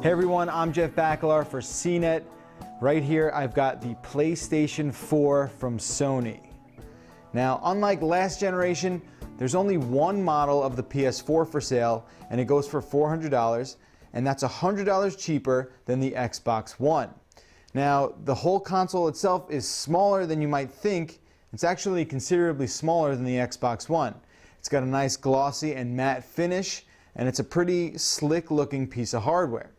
Hey everyone, I'm Jeff Bacalar for CNET. Right here I've got the PlayStation 4 from Sony. Now, unlike last generation, there's only one model of the PS4 for sale, and it goes for $400, and that's $100 cheaper than the Xbox One. Now, the whole console itself is smaller than you might think. It's actually considerably smaller than the Xbox One. It's got a nice glossy and matte finish, and it's a pretty slick looking piece of hardware.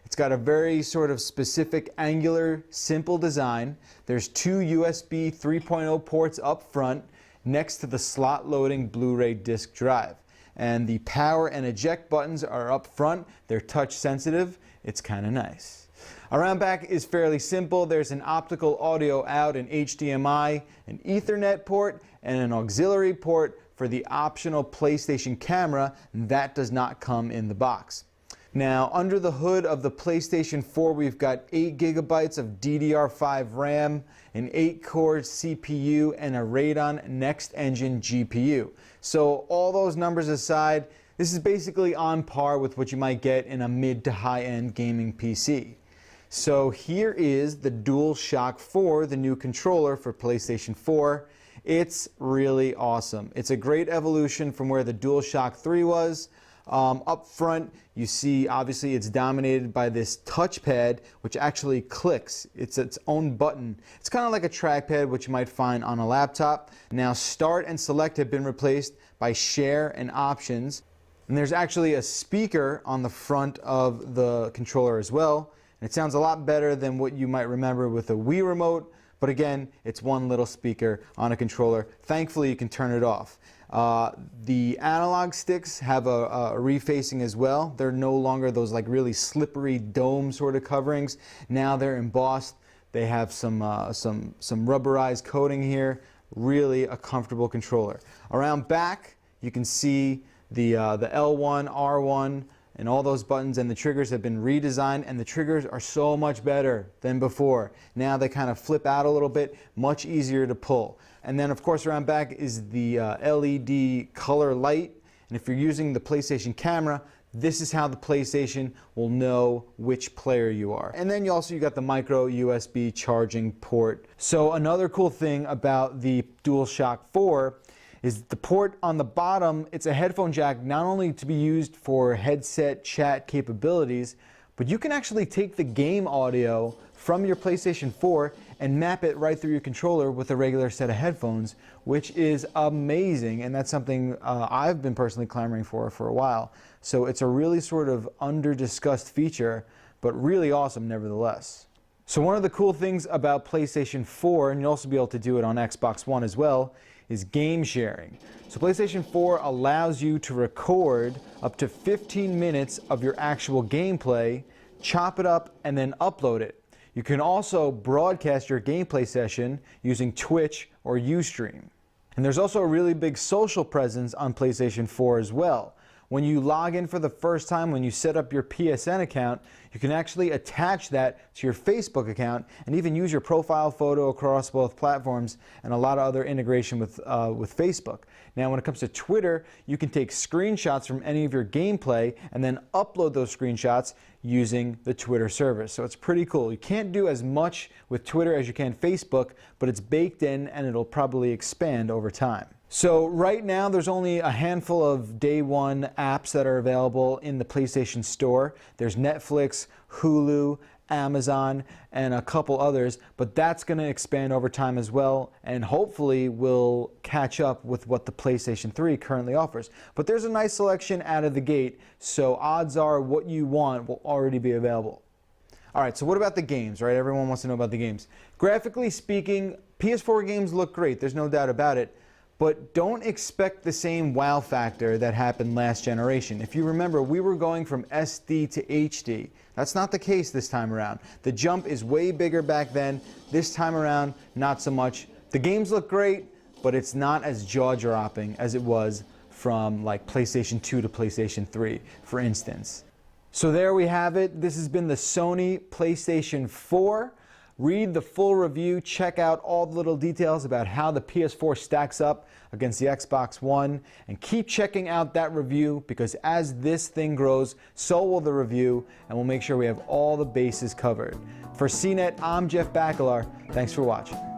It's got a very sort of specific, angular, simple design. There's two USB 3.0 ports up front next to the slot loading Blu-ray disc drive. And the power and eject buttons are up front. They're touch sensitive. It's kind of nice. Around back is fairly simple. There's an optical audio out, an HDMI, an Ethernet port, and an auxiliary port for the optional PlayStation camera. That does not come in the box. Now, under the hood of the PlayStation 4, we've got 8 gigabytes of DDR5 RAM, an 8-core CPU, and a Radeon Next Engine GPU. So all those numbers aside, this is basically on par with what you might get in a mid to high-end gaming PC. So here is the DualShock 4, the new controller for PlayStation 4. It's really awesome. It's a great evolution from where the DualShock 3 was. Up front, you see obviously it's dominated by this touchpad, which actually clicks. It's its own button. It's kind of like a trackpad, which you might find on a laptop. Now, start and select have been replaced by share and options. And there's actually a speaker on the front of the controller as well. And it sounds a lot better than what you might remember with a Wii remote. But again, it's one little speaker on a controller. Thankfully, you can turn it off. The analog sticks have a refacing as well. They're no longer those like really slippery dome sort of coverings. Now they're embossed. They have some rubberized coating here. Really a comfortable controller. Around back, you can see the L1, R1, and all those buttons and the triggers have been redesigned, and the triggers are so much better than before. Now they kind of flip out a little bit, much easier to pull. And then of course around back is the LED color light, and if you're using the PlayStation camera, this is how the PlayStation will know which player you are. And then you got the micro USB charging port. So another cool thing about the DualShock 4 is the port on the bottom. It's a headphone jack, not only to be used for headset chat capabilities, but you can actually take the game audio from your PlayStation 4 and map it right through your controller with a regular set of headphones, which is amazing, and that's something I've been personally clamoring for a while. So it's a really sort of under-discussed feature, but really awesome nevertheless. So one of the cool things about PlayStation 4, and you'll also be able to do it on Xbox One as well, is game sharing. So PlayStation 4 allows you to record up to 15 minutes of your actual gameplay, chop it up, and then upload it. You can also broadcast your gameplay session using Twitch or Ustream. And there's also a really big social presence on PlayStation 4 as well. When you log in for the first time, when you set up your PSN account, you can actually attach that to your Facebook account and even use your profile photo across both platforms, and a lot of other integration with Facebook. Now, when it comes to Twitter, you can take screenshots from any of your gameplay and then upload those screenshots using the Twitter service. So it's pretty cool. You can't do as much with Twitter as you can Facebook, but it's baked in and it'll probably expand over time. So right now there's only a handful of day one apps that are available in the PlayStation Store. There's Netflix, Hulu, Amazon, and a couple others, but that's going to expand over time as well, and hopefully will catch up with what the PlayStation 3 currently offers. But there's a nice selection out of the gate, so odds are what you want will already be available. Alright, so what about the games, right? Everyone wants to know about the games. Graphically speaking, PS4 games look great, there's no doubt about it. But don't expect the same wow factor that happened last generation. If you remember, we were going from SD to HD. That's not the case this time around. The jump is way bigger back then. This time around, not so much. The games look great, but it's not as jaw-dropping as it was from like PlayStation 2 to PlayStation 3, for instance. So there we have it. This has been the Sony PlayStation 4. read the full review, check out all the little details about how the PS4 stacks up against the Xbox One, and keep checking out that review because as this thing grows, so will the review, and we'll make sure we have all the bases covered. For CNET, I'm Jeff Bakalar. Thanks for watching.